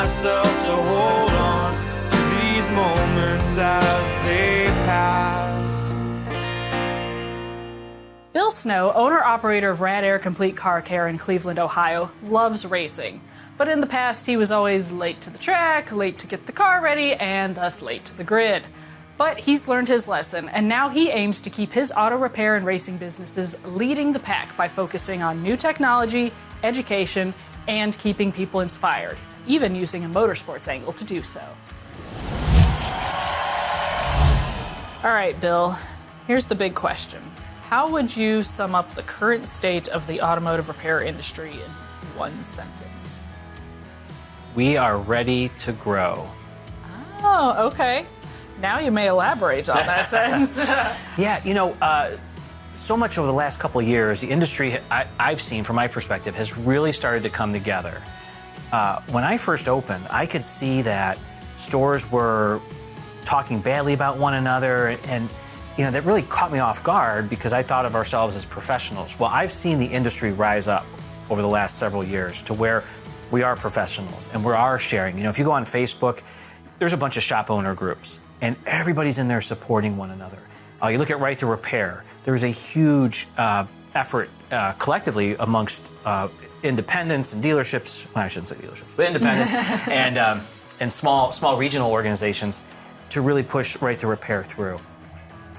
myself to hold on to these moments as they pass. Bill Snow, owner-operator of Rad Air Complete Car Care in Cleveland, Ohio, loves racing. But in the past, he was always late to the track, late to get the car ready, and thus late to the grid. But he's learned his lesson, and now he aims to keep his auto repair and racing businesses leading the pack by focusing on new technology, education, and keeping people inspired, even using a motorsports angle to do so. All right, Bill, here's the big question. How would you sum up the current state of the automotive repair industry in one sentence? We are ready to grow. Oh, okay. Now you may elaborate on that sentence. Yeah, so much over the last couple of years, the industry I've seen from my perspective has really started to come together. When I first opened, I could see that stores were talking badly about one another, and that really caught me off guard because I thought of ourselves as professionals. Well, I've seen the industry rise up over the last several years to where we are professionals and we are sharing. If you go on Facebook, there's a bunch of shop owner groups and everybody's in there supporting one another. You look at Right to Repair, there's a huge effort collectively amongst independents and dealerships, well, I shouldn't say dealerships, but independents and small regional organizations to really push Right to Repair through.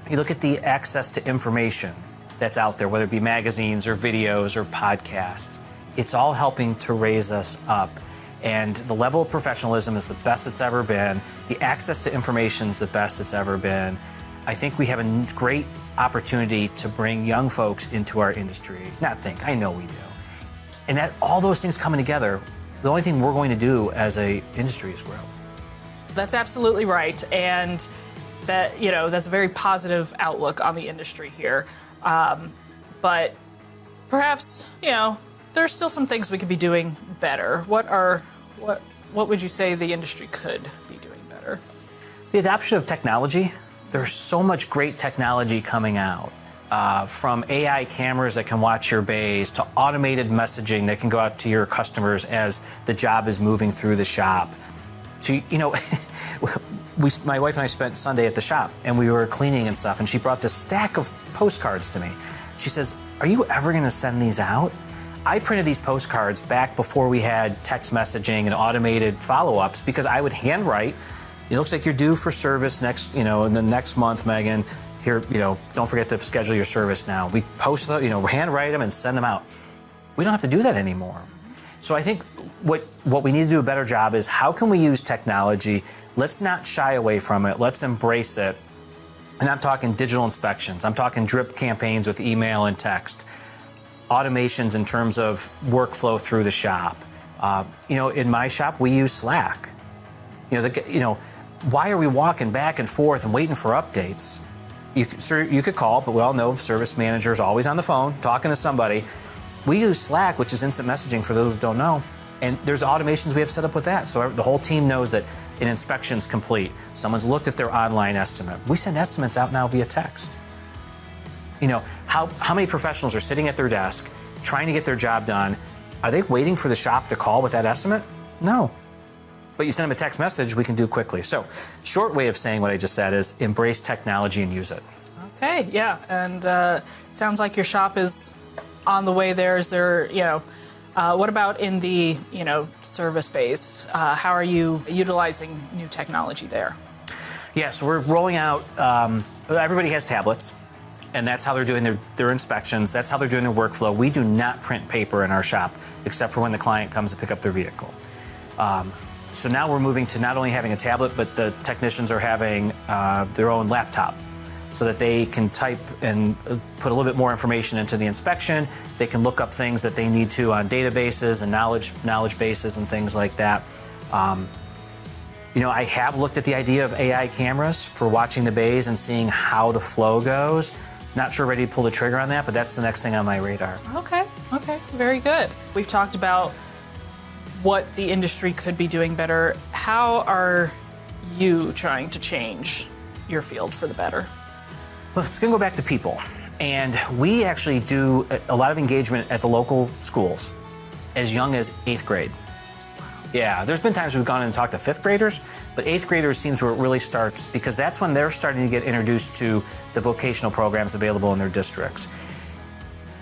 You look at the access to information that's out there, whether it be magazines or videos or podcasts. It's all helping to raise us up. And the level of professionalism is the best it's ever been. The access to information is the best it's ever been. I think we have a great opportunity to bring young folks into our industry. I know we do. And that all those things coming together, the only thing we're going to do as an industry is grow. That's absolutely right. And that, that's a very positive outlook on the industry here. But perhaps, there's still some things we could be doing better. What would you say the industry could be doing better? The adoption of technology. There's so much great technology coming out. From AI cameras that can watch your bays to automated messaging that can go out to your customers as the job is moving through the shop. To, my wife and I spent Sunday at the shop and we were cleaning and stuff, and she brought this stack of postcards to me. She says, "Are you ever going to send these out?" I printed these postcards back before we had text messaging and automated follow-ups because I would handwrite. It looks like you're due for service in the next month, Megan. Here, don't forget to schedule your service now. We post them, handwrite them and send them out. We don't have to do that anymore. So I think what we need to do a better job is how can we use technology? Let's not shy away from it. Let's embrace it. And I'm talking digital inspections. I'm talking drip campaigns with email and text. Automations in terms of workflow through the shop. In my shop, we use Slack. Why are we walking back and forth and waiting for updates? You could call, but we all know service manager is always on the phone talking to somebody. We use Slack, which is instant messaging for those who don't know, and there's automations we have set up with that. So the whole team knows that an inspection's complete. Someone's looked at their online estimate. We send estimates out now via text. How many professionals are sitting at their desk trying to get their job done? Are they waiting for the shop to call with that estimate? No. But you send them a text message, we can do quickly. So, short way of saying what I just said is embrace technology and use it. Okay, yeah, and it sounds like your shop is on the way there. Is there, what about in the, service base? How are you utilizing new technology there? Yeah, so we're rolling out, everybody has tablets, and that's how they're doing their inspections. That's how they're doing their workflow. We do not print paper in our shop, except for when the client comes to pick up their vehicle. So now we're moving to not only having a tablet, but the technicians are having their own laptop so that they can type and put a little bit more information into the inspection. They can look up things that they need to on databases and knowledge bases and things like that. I have looked at the idea of AI cameras for watching the bays and seeing how the flow goes. Not sure ready to pull the trigger on that, but that's the next thing on my radar. Okay, very good. We've talked about what the industry could be doing better. How are you trying to change your field for the better? Well, it's going to go back to people. And we actually do a lot of engagement at the local schools as young as 8th grade. Yeah, there's been times we've gone in and talked to 5th graders, but 8th graders seems where it really starts because that's when they're starting to get introduced to the vocational programs available in their districts.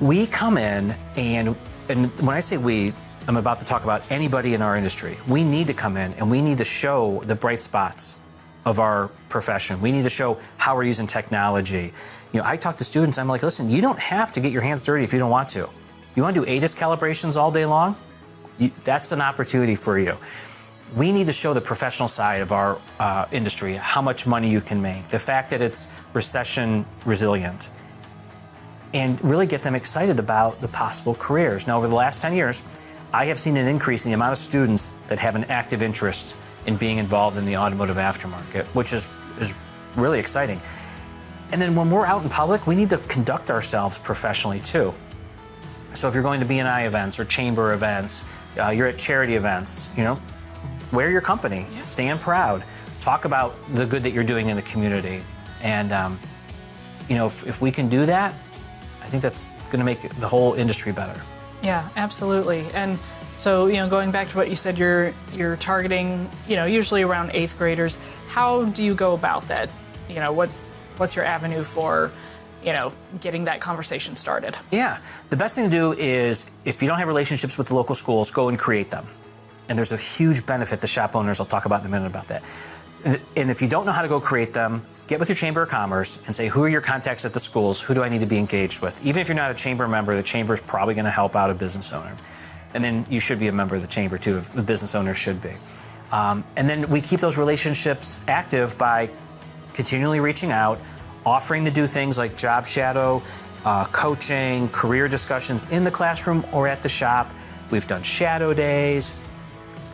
We come in and when I say we, I'm about to talk about anybody in our industry. We need to come in and we need to show the bright spots of our profession. We need to show how we're using technology. You know, I talk to students, I'm like, listen, you don't have to get your hands dirty if you don't want to. You want to do ADIS calibrations all day long? That's an opportunity for you. We need to show the professional side of our industry, how much money you can make, the fact that it's recession resilient, and really get them excited about the possible careers. Now, over the last 10 years, I have seen an increase in the amount of students that have an active interest in being involved in the automotive aftermarket, which is really exciting. And then when we're out in public, we need to conduct ourselves professionally too. So if you're going to B&I events or chamber events, you're at charity events, you know, wear your company, stand proud, talk about the good that you're doing in the community. And, you know, if we can do that, I think that's going to make the whole industry better. Yeah, absolutely. And so, you know, going back to what you said, you're targeting, you know, usually around 8th graders. How do you go about that? You know, what's your avenue for, you know, getting that conversation started? Yeah, the best thing to do is, if you don't have relationships with the local schools, go and create them. And there's a huge benefit to shop owners. I'll talk about in a minute about that. And if you don't know how to go create them, get with your Chamber of Commerce and say, who are your contacts at the schools? Who do I need to be engaged with? Even if you're not a chamber member, the chamber is probably going to help out a business owner. And then you should be a member of the chamber too, if the business owner should be. And then we keep those relationships active by continually reaching out, offering to do things like job shadow, coaching, career discussions in the classroom or at the shop. We've done shadow days.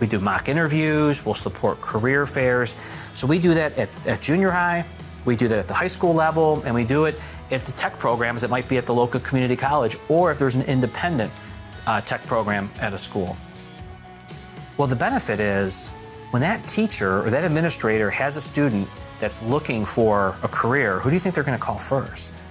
We do mock interviews. We'll support career fairs. So we do that at junior high. We do that at the high school level, and we do it at the tech programs that might be at the local community college, or if there's an independent tech program at a school. Well, the benefit is when that teacher or that administrator has a student that's looking for a career, who do you think they're going to call first?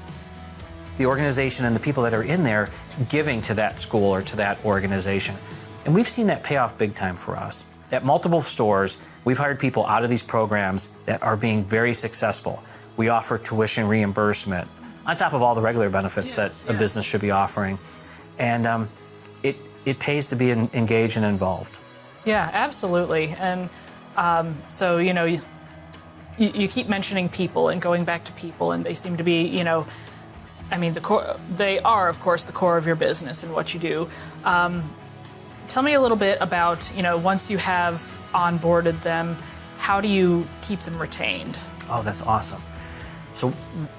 The organization and the people that are in there giving to that school or to that organization. And we've seen that pay off big time for us. At multiple stores, we've hired people out of these programs that are being very successful. We offer tuition reimbursement on top of all the regular benefits that a business should be offering. And it pays to be engaged and involved. Yeah, absolutely. And so, you know, you keep mentioning people and going back to people, and they seem to be, you know, I mean, they are, of course, the core of your business and what you do. Tell me a little bit about, you know, once you have onboarded them, how do you keep them retained? Oh, that's awesome. So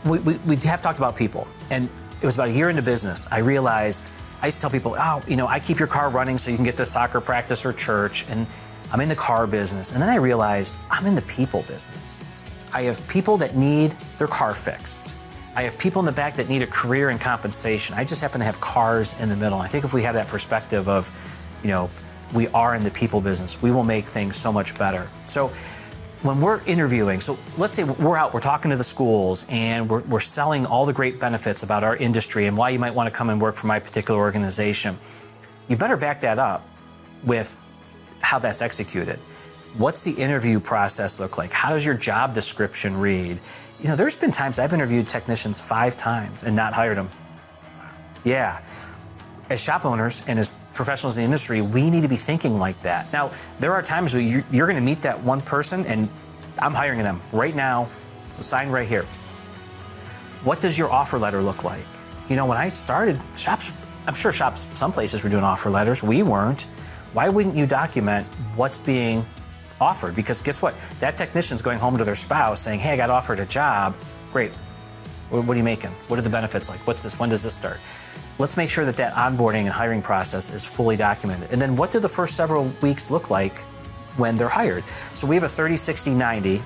we have talked about people, and it was about a year into business. I realized, I used to tell people, oh, you know, I keep your car running so you can get to soccer practice or church, and I'm in the car business. And then I realized I'm in the people business. I have people that need their car fixed. I have people in the back that need a career and compensation. I just happen to have cars in the middle. I think if we have that perspective of, you know, we are in the people business, we will make things so much better. So when we're interviewing, so let's say we're out, we're talking to the schools, and we're selling all the great benefits about our industry and why you might want to come and work for my particular organization. You better back that up with how that's executed. What's the interview process look like? How does your job description read? You know, there's been times I've interviewed technicians 5 times and not hired them. Yeah. As shop owners and as professionals in the industry, we need to be thinking like that. Now, there are times where you're going to meet that one person, and I'm hiring them right now, sign right here. What does your offer letter look like? You know, when I started, shops, I'm sure shops, some places were doing offer letters. We weren't. Why wouldn't you document what's being offered? Because guess what? That technician's going home to their spouse saying, hey, I got offered a job. Great. What are you making? What are the benefits like? What's this? When does this start? Let's make sure that that onboarding and hiring process is fully documented. And then what do the first several weeks look like when they're hired? So we have a 30, 60, 90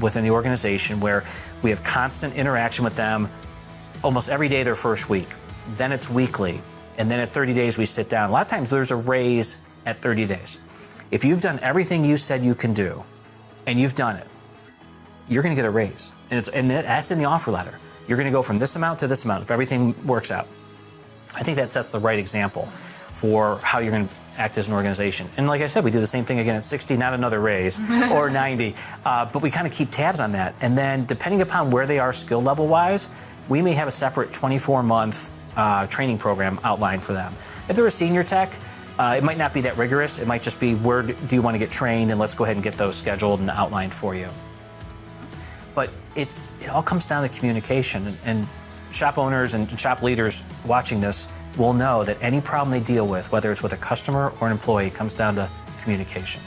within the organization where we have constant interaction with them almost every day their first week. Then it's weekly. And then at 30 days, we sit down. A lot of times there's a raise at 30 days. If you've done everything you said you can do, and you've done it, you're going to get a raise. And that's in the offer letter. You're going to go from this amount to this amount if everything works out. I think that sets the right example for how you're going to act as an organization. And like I said, we do the same thing again at 60, not another raise, or 90. But we kind of keep tabs on that. And then depending upon where they are skill level-wise, we may have a separate 24-month training program outlined for them. If they're a senior tech, it might not be that rigorous. It might just be, where do you want to get trained, and let's go ahead and get those scheduled and outlined for you. But it all comes down to communication, and shop owners and shop leaders watching this will know that any problem they deal with, whether it's with a customer or an employee, comes down to communication.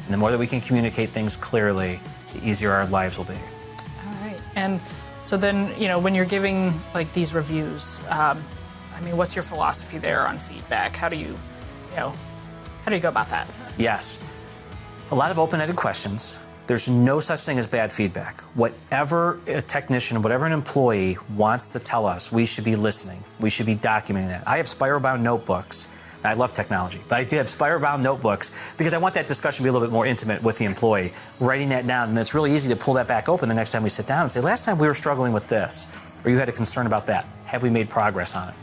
And the more that we can communicate things clearly, the easier our lives will be. All right. And so then, when you're giving like these reviews, what's your philosophy there on feedback? How do you go about that? Yes. A lot of open-ended questions. There's no such thing as bad feedback. Whatever a technician, whatever an employee wants to tell us, we should be listening. We should be documenting that. I have spiral-bound notebooks. I love technology, but I do have spiral-bound notebooks because I want that discussion to be a little bit more intimate with the employee. Writing that down, and it's really easy to pull that back open the next time we sit down and say, last time we were struggling with this, or you had a concern about that. Have we made progress on it?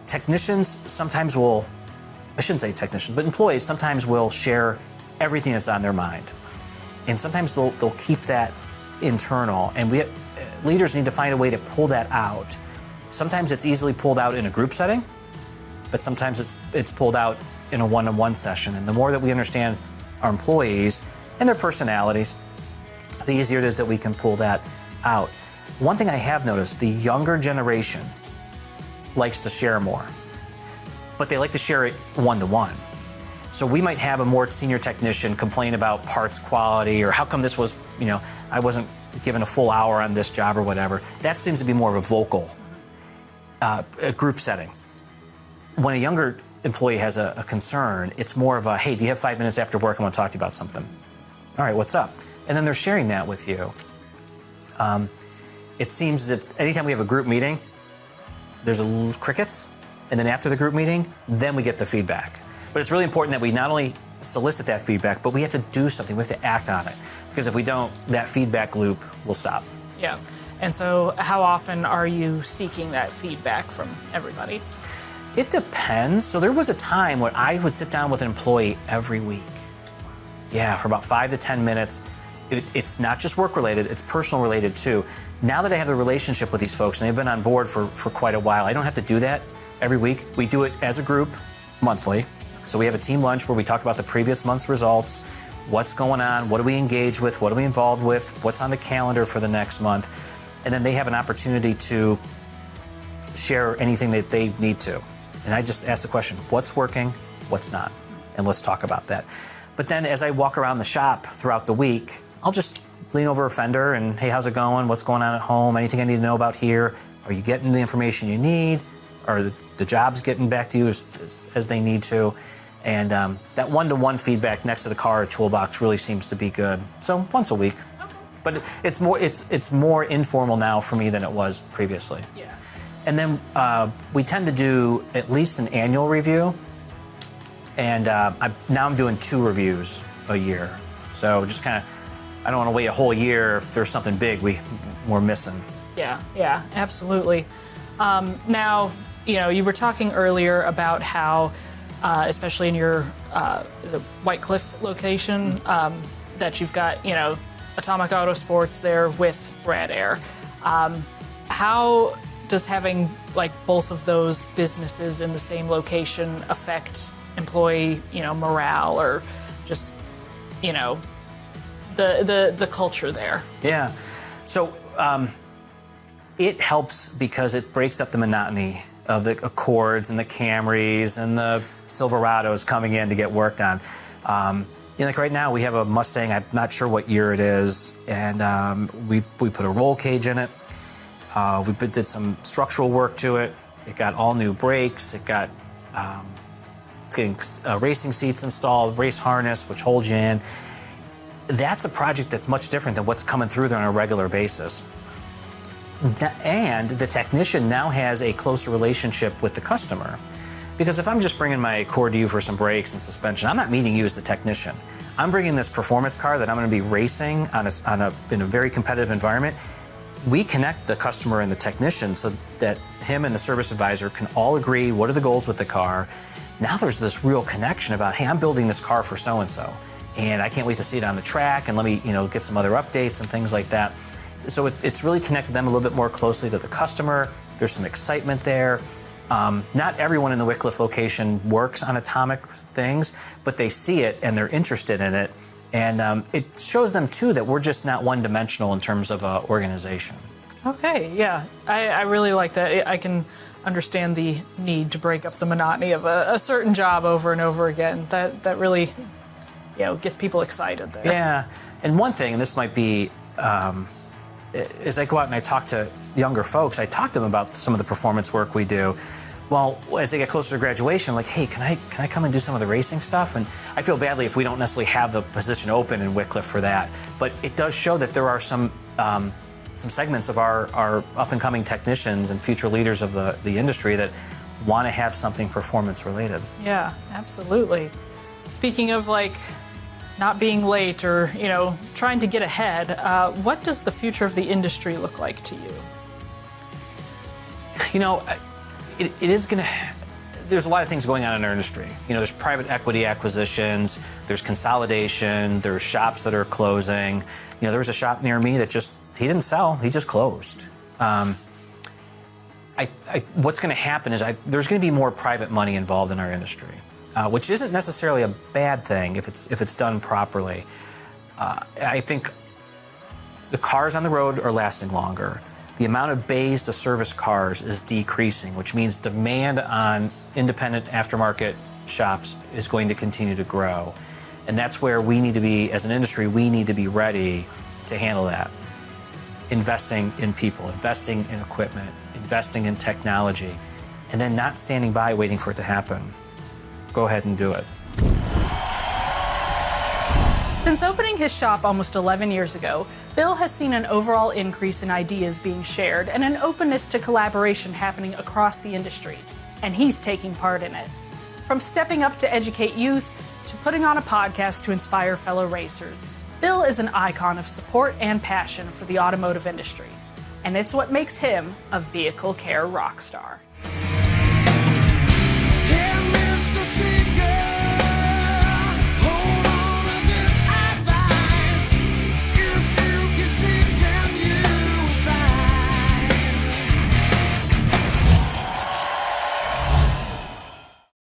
Technicians sometimes will, I shouldn't say technicians, but employees sometimes will share everything that's on their mind. And sometimes they'll keep that internal, and leaders need to find a way to pull that out. Sometimes it's easily pulled out in a group setting, but sometimes it's pulled out in a one-on-one session. And the more that we understand our employees and their personalities, the easier it is that we can pull that out. One thing I have noticed, the younger generation likes to share more, but they like to share it one-to-one. So we might have a more senior technician complain about parts quality, or how come this was, I wasn't given a full hour on this job or whatever. That seems to be more of a vocal a group setting. When a younger employee has a concern, it's more of a, hey, do you have 5 minutes after work? I want to talk to you about something. All right, what's up? And then they're sharing that with you. It seems that anytime we have a group meeting, there's crickets, and then after the group meeting, then we get the feedback. But it's really important that we not only solicit that feedback, but we have to do something. We have to act on it. Because if we don't, that feedback loop will stop. Yeah. And so how often are you seeking that feedback from everybody? It depends. So there was a time when I would sit down with an employee every week. Yeah, for about 5 to 10 minutes. It's not just work related, it's personal related too. Now that I have the relationship with these folks and they've been on board for quite a while, I don't have to do that every week. We do it as a group monthly. So we have a team lunch where we talk about the previous month's results, what's going on, what do we engage with, what are we involved with, what's on the calendar for the next month. And then they have an opportunity to share anything that they need to. And I just ask the question, what's working, what's not? And let's talk about that. But then as I walk around the shop throughout the week, I'll just lean over a fender and, hey, how's it going? What's going on at home? Anything I need to know about here? Are you getting the information you need? Are the jobs getting back to you as they need to? And that one-to-one feedback next to the car or toolbox really seems to be good. So once a week. Okay. But it's more informal now for me than it was previously. Yeah. And then we tend to do at least an annual review. And now I'm doing 2 reviews a year. So just kind of, I don't want to wait a whole year if there's something big we're missing. Yeah, absolutely. Now, you were talking earlier about how, especially in your is it White Cliff location, that you've got, Atomic Auto Sports there with Rad Air. How does having both of those businesses in the same location affect employee, morale, or just, the culture there? Yeah. So it helps because it breaks up the monotony of the Accords and the Camrys and the Silverados coming in to get worked on. Like right now we have a Mustang, I'm not sure what year it is, and we put a roll cage in it. We did some structural work to it. It got all new brakes. It got it's getting racing seats installed, race harness, which holds you in. That's a project that's much different than what's coming through there on a regular basis. And the technician now has a closer relationship with the customer. Because if I'm just bringing my Accord to you for some brakes and suspension, I'm not meeting you as the technician. I'm bringing this performance car that I'm going to be racing in a very competitive environment. We connect the customer and the technician so that him and the service advisor can all agree what are the goals with the car. now there's this real connection about, hey, I'm building this car for so-and-so, and I can't wait to see it on the track, and let me, get some other updates and things like that. So it's really connected them a little bit more closely to the customer. There's some excitement there. Not everyone in the Wycliffe location works on atomic things, but they see it and they're interested in it. And it shows them, too, that we're just not one-dimensional in terms of organization. Okay, yeah. I really like that. I can understand the need to break up the monotony of a certain job over and over again. That really, gets people excited there. Yeah. And one thing, and this might be, as I go out and I talk to younger folks, I talk to them about some of the performance work we do. Well, as they get closer to graduation, like, hey, can I come and do some of the racing stuff? And I feel badly if we don't necessarily have the position open in Wycliffe for that. But it does show that there are some segments of our up-and-coming technicians and future leaders of the industry that want to have something performance-related. Yeah, absolutely. Speaking of, not being late or, trying to get ahead, what does the future of the industry look like to you? It is going to... There's a lot of things going on in our industry. There's private equity acquisitions, there's consolidation, there's shops that are closing. There was a shop near me that he didn't sell, he just closed. What's going to happen is there's going to be more private money involved in our industry, which isn't necessarily a bad thing if it's done properly. I think the cars on the road are lasting longer. The amount of bays to service cars is decreasing, which means demand on independent aftermarket shops is going to continue to grow. And that's where we need to be, as an industry, we need to be ready to handle that. Investing in people, investing in equipment, investing in technology, and then not standing by waiting for it to happen. Go ahead and do it. Since opening his shop almost 11 years ago, Bill has seen an overall increase in ideas being shared and an openness to collaboration happening across the industry, and he's taking part in it. From stepping up to educate youth to putting on a podcast to inspire fellow racers, Bill is an icon of support and passion for the automotive industry, and it's what makes him a vehicle care rock star.